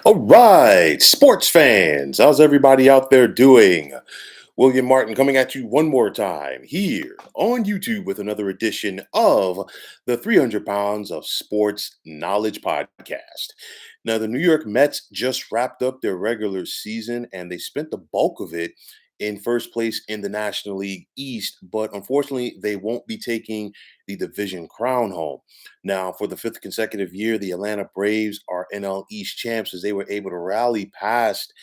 All right, sports fans, how's everybody out there doing? William Martin coming at you one more time here on YouTube with another edition of the 300 Pounds of Sports Knowledge Podcast. Now, the New York Mets just wrapped up their regular season and they spent the bulk of it in first place in the National League East, but unfortunately, they won't be taking the division crown home. Now, for the fifth consecutive year, the Atlanta Braves are NL East champs as they were able to rally past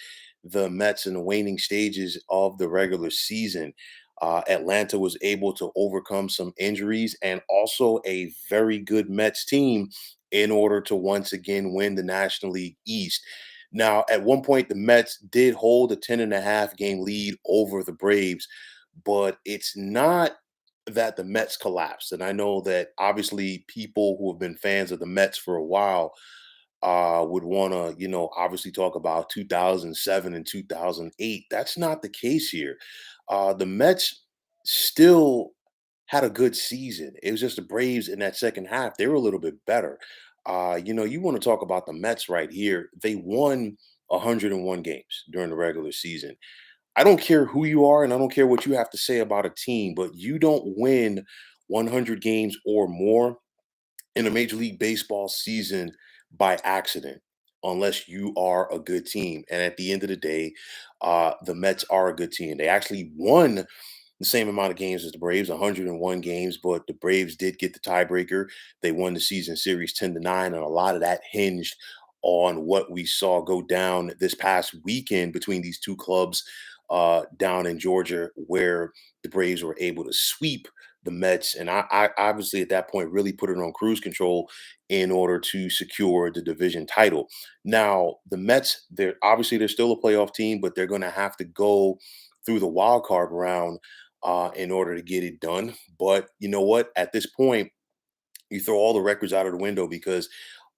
the Mets in the waning stages of the regular season. Atlanta was able to overcome some injuries and also a very good Mets team in order to once again win the National League East. Now, at one point, the Mets did hold a 10.5 game lead over the Braves, but it's not that the Mets collapsed. And I know that obviously people who have been fans of the Mets for a while would want to, obviously talk about 2007 and 2008. That's not the case here. The Mets still had a good season. It was just the Braves in that second half. They were a little bit better. You want to talk about the Mets right here. They won 101 games during the regular season. I don't care who you are and I don't care what you have to say about a team, but you don't win 100 games or more in a Major League Baseball season by accident unless you are a good team. And at the end of the day, the Mets are a good team. They actually won the same amount of games as the Braves, 101 games, but the Braves did get the tiebreaker. They won the season series 10-9, and a lot of that hinged on what we saw go down this past weekend between these two clubs down in Georgia, where the Braves were able to sweep the Mets. And I obviously at that point really put it on cruise control in order to secure the division title. Now, the Mets, they're still a playoff team, but they're going to have to go through the wild card round in order to get it done. But you know what? At this point, you throw all the records out of the window because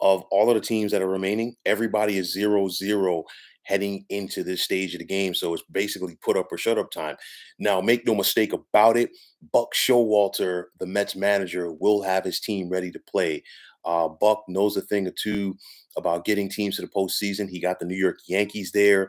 of all of the teams that are remaining, everybody is 0-0 heading into this stage of the game. So it's basically put up or shut up time. Now, make no mistake about it, Buck Showalter, the Mets manager, will have his team ready to play. Buck knows a thing or two about getting teams to the postseason. He got the New York Yankees there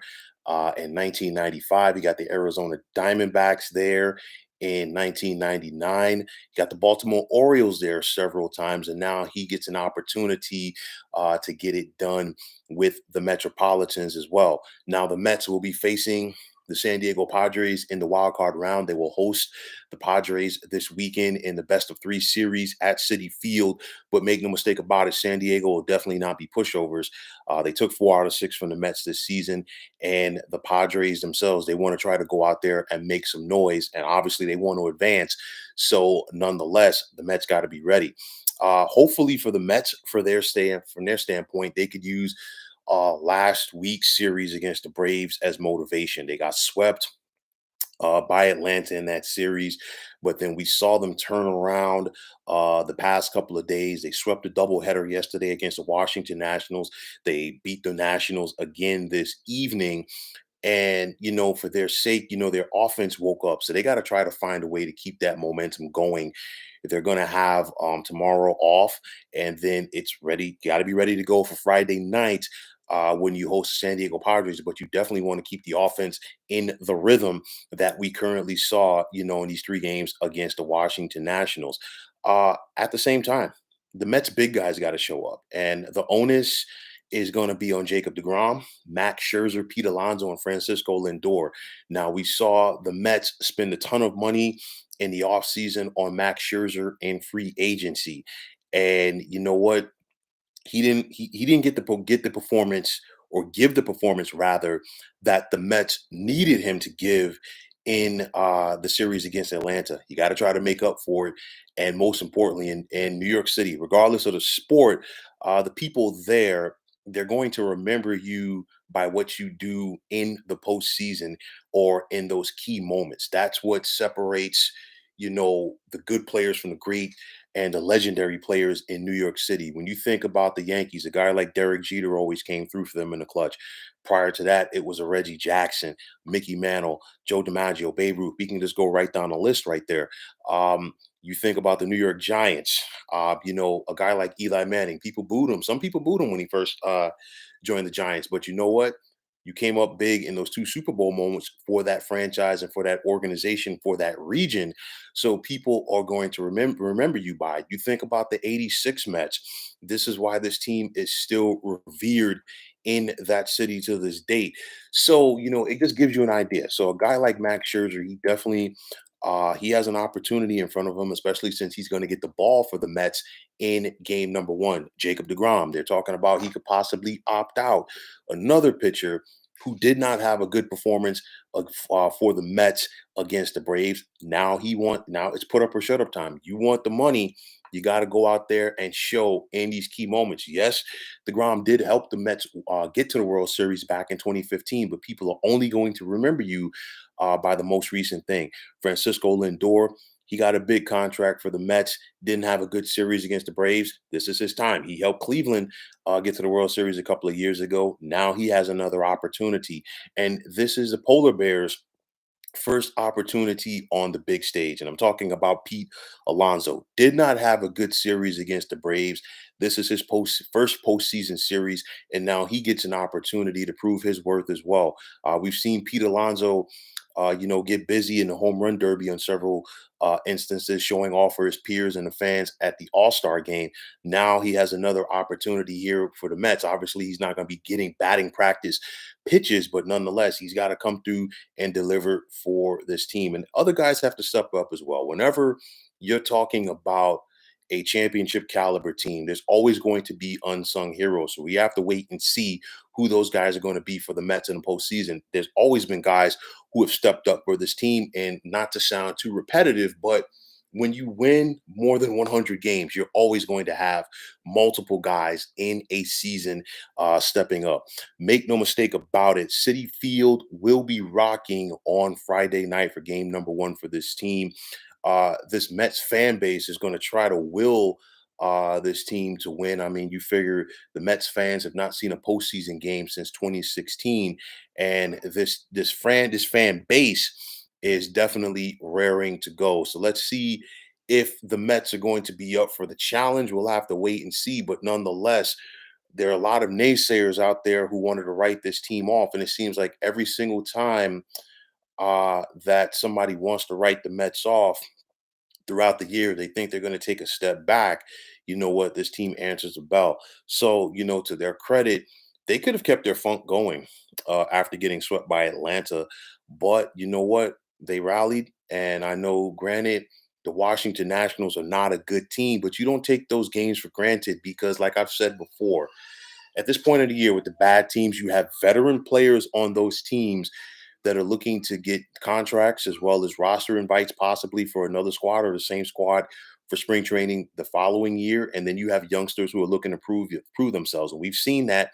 in 1995. He got the Arizona Diamondbacks there in 1999. He got the Baltimore Orioles there several times, and now he gets an opportunity to get it done with the Metropolitans as well. Now, the Mets will be facing the San Diego Padres in the wild card round. They will host the Padres this weekend in the best of three series at Citi Field. But make no mistake about it, San Diego will definitely not be pushovers. They took 4 out of 6 from the Mets this season, and the Padres themselves, they want to try to go out there and make some noise, and obviously they want to advance. So, nonetheless, the Mets got to be ready. Hopefully, for the Mets, from their standpoint, they could use last week's series against the Braves as motivation. They got swept by Atlanta in that series. But then we saw them turn around the past couple of days. They swept a doubleheader yesterday against the Washington Nationals. They beat the Nationals again this evening. And, for their sake, their offense woke up. So they got to try to find a way to keep that momentum going. If they're going to have tomorrow off, and then it's ready, got to be ready to go for Friday night when you host the San Diego Padres. But you definitely want to keep the offense in the rhythm that we currently saw, in these 3 games against the Washington Nationals. At the same time, the Mets big guys got to show up. And the onus is going to be on Jacob DeGrom, Max Scherzer, Pete Alonso, and Francisco Lindor. Now, we saw the Mets spend a ton of money in the offseason on Max Scherzer in free agency. And you know what? He didn't get the performance, or give the performance rather, that the Mets needed him to give in the series against Atlanta. You got to try to make up for it, and most importantly, in New York City, regardless of the sport, the people there, they're going to remember you by what you do in the postseason or in those key moments. That's what separates, the good players from the great and the legendary players in New York City. When you think about the Yankees, a guy like Derek Jeter always came through for them in the clutch. Prior to that, it was a Reggie Jackson, Mickey Mantle, Joe DiMaggio, Babe Ruth. We can just go right down the list right there. You think about the New York Giants. A guy like Eli Manning. People booed him. Some people booed him when he first joined the Giants. But you know what? You came up big in those two Super Bowl moments for that franchise and for that organization, for that region. So people are going to remember you by it. You think about the '86 Mets. This is why this team is still revered in that city to this date. So it just gives you an idea. So a guy like Max Scherzer, he has an opportunity in front of him, especially since he's going to get the ball for the Mets in game number one. Jacob DeGrom, they're talking about he could possibly opt out. Another pitcher who did not have a good performance for the Mets against the Braves. Now it's put up or shut up time. You want the money, you got to go out there and show in these key moments. Yes, DeGrom did help the Mets get to the World Series back in 2015, but people are only going to remember you by the most recent thing. Francisco Lindor, he got a big contract for the Mets, didn't have a good series against the Braves. This is his time. He helped Cleveland get to the World Series a couple of years ago. Now he has another opportunity. And this is the Polar Bears' first opportunity on the big stage. And I'm talking about Pete Alonso. Did not have a good series against the Braves. This is his first postseason series, and now he gets an opportunity to prove his worth as well. We've seen Pete Alonso, get busy in the home run derby on several instances, showing off for his peers and the fans at the All Star game. Now he has another opportunity here for the Mets. Obviously, he's not going to be getting batting practice pitches, but nonetheless, he's got to come through and deliver for this team. And other guys have to step up as well. Whenever you're talking about a championship caliber team, there's always going to be unsung heroes. So we have to wait and see who those guys are going to be for the Mets in the postseason. There's always been guys who have stepped up for this team. And not to sound too repetitive, but when you win more than 100 games, you're always going to have multiple guys in a season stepping up. Make no mistake about it, City Field will be rocking on Friday night for game number one for this team. This Mets fan base is going to try to will this team to win. I mean, you figure the Mets fans have not seen a postseason game since 2016, and this fan base is definitely raring to go. So let's see if the Mets are going to be up for the challenge. We'll have to wait and see. But nonetheless, there are a lot of naysayers out there who wanted to write this team off, and it seems like every single time that somebody wants to write the Mets off throughout the year, they think they're going to take a step back. You know what? This team answers the bell. So, to their credit, they could have kept their funk going after getting swept by Atlanta. But you know what? They rallied. And I know, granted, the Washington Nationals are not a good team, but you don't take those games for granted because, like I've said before, at this point of the year with the bad teams, you have veteran players on those teams that are looking to get contracts as well as roster invites possibly for another squad or the same squad for spring training the following year. And then you have youngsters who are looking to prove themselves. And we've seen that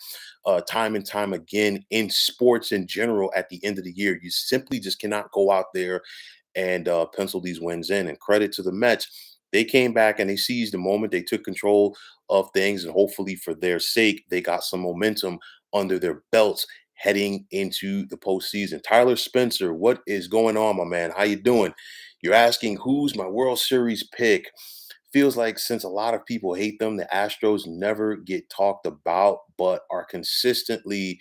time and time again in sports in general at the end of the year. You simply just cannot go out there and pencil these wins in. And credit to the Mets. They came back and they seized the moment. They took control of things, and hopefully for their sake, they got some momentum under their belts heading into the postseason. Tyler Spencer, what is going on, my man? How you doing? You're asking who's my World Series pick. Feels like since a lot of people hate them, the Astros never get talked about, but are consistently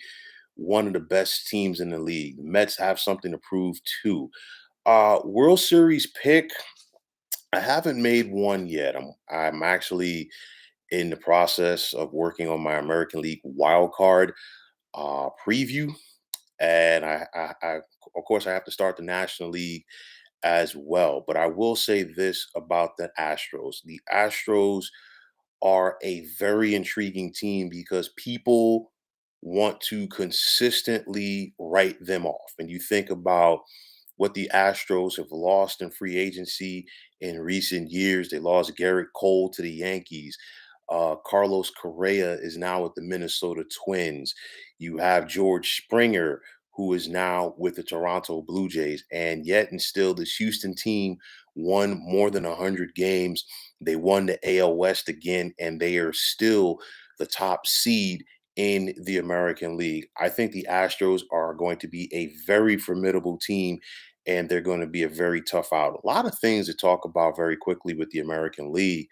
one of the best teams in the league. The Mets have something to prove too. World Series pick. I haven't made one yet. I'm actually in the process of working on my American League wild card preview, and of course I have to start the National League as well. But I will say this about the Astros: the Astros are a very intriguing team because people want to consistently write them off. And you think about what the Astros have lost in free agency in recent years. They lost Garrett Cole to the Yankees. Carlos Correa is now with the Minnesota Twins. You have George Springer, who is now with the Toronto Blue Jays. And yet, and still, this Houston team won more than 100 games. They won the AL West again, and they are still the top seed in the American League. I think the Astros are going to be a very formidable team and they're going to be a very tough out. A lot of things to talk about very quickly with the American League.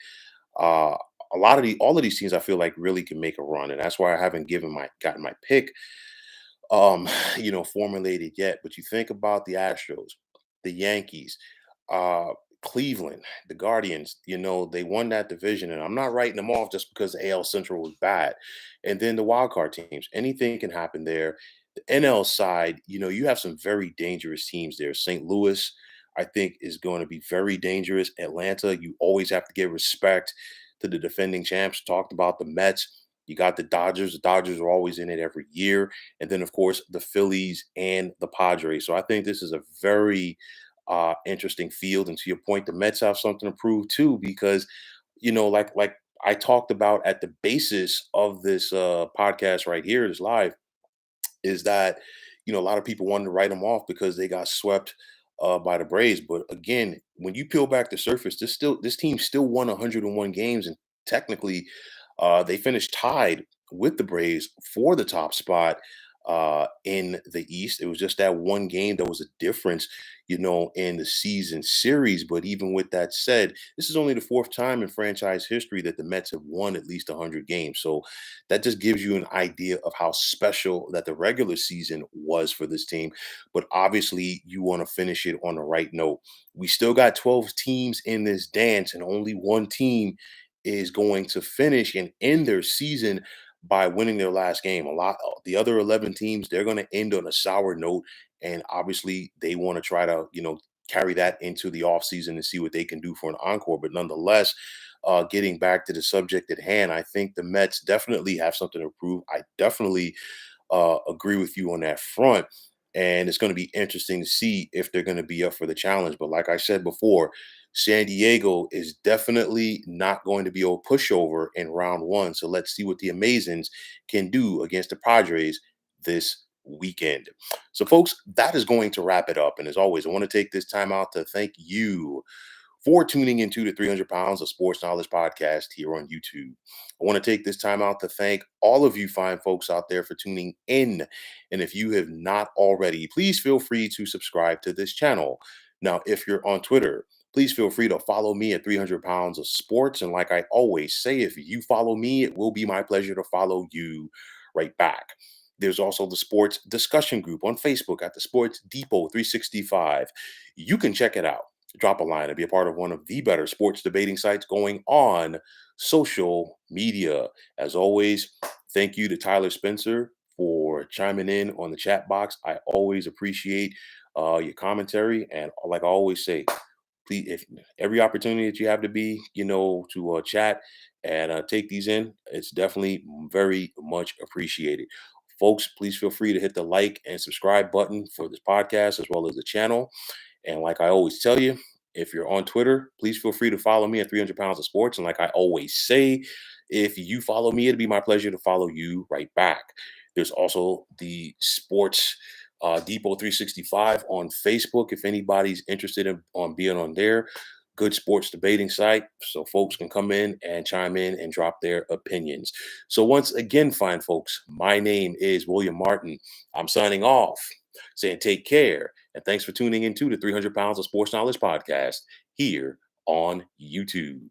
Uh, a lot of the all of these teams I feel like really can make a run, and that's why I haven't gotten my pick formulated yet. But you think about the Astros, the Yankees, uh, Cleveland, the Guardians, they won that division, and I'm not writing them off just because the AL Central was bad. And then the wild card teams, anything can happen there. The NL side, you have some very dangerous teams there. St. Louis, I think, is going to be very dangerous. Atlanta, you always have to give respect to the defending champs. Talked about the Mets. You got the Dodgers. The Dodgers are always in it every year. And then, of course, the Phillies and the Padres. So I think this is a very interesting field. And to your point, the Mets have something to prove too, because like I talked about at the basis of this podcast right here, this live, is that a lot of people wanted to write them off because they got swept by the Braves. But again, when you peel back the surface, this team still won 101 games, and technically, they finished tied with the Braves for the top spot in the East. It was just that one game that was a difference, in the season series. But even with that said, this is only the fourth time in franchise history that the Mets have won at least 100 games. So that just gives you an idea of how special that the regular season was for this team. But obviously, you want to finish it on the right note. We still got 12 teams in this dance, and only one team is going to finish and end their season by winning their last game. The other 11 teams, they're going to end on a sour note, and obviously they want to try to, carry that into the offseason and see what they can do for an encore. But nonetheless, getting back to the subject at hand, I think the Mets definitely have something to prove. I definitely agree with you on that front. And it's going to be interesting to see if they're going to be up for the challenge. But like I said before, San Diego is definitely not going to be a pushover in round one. So let's see what the Amazons can do against the Padres this weekend. So, folks, that is going to wrap it up. And as always, I want to take this time out to thank you for tuning into the 300 Pounds of Sports Knowledge podcast here on YouTube. I want to take this time out to thank all of you fine folks out there for tuning in. And if you have not already, please feel free to subscribe to this channel. Now, if you're on Twitter, please feel free to follow me at 300 Pounds of Sports. And like I always say, if you follow me, it will be my pleasure to follow you right back. There's also the sports discussion group on Facebook at the Sports Depot 365. You can check it out, drop a line, and be a part of one of the better sports debating sites going on social media. As always, thank you to Tyler Spencer for chiming in on the chat box. I always appreciate your commentary. And like I always say, please, if every opportunity that you have to be, to chat and take these in, it's definitely very much appreciated. Folks, please feel free to hit the like and subscribe button for this podcast as well as the channel. And like I always tell you, if you're on Twitter, please feel free to follow me at 300 Pounds of Sports. And like I always say, if you follow me, it'd be my pleasure to follow you right back. There's also the Sports Depot 365 on Facebook. If anybody's interested in on being on there, good sports debating site, so folks can come in and chime in and drop their opinions. So once again, fine folks, my name is William Martin. I'm signing off, saying take care, and thanks for tuning into the 300 Pounds of Sports Knowledge podcast here on YouTube.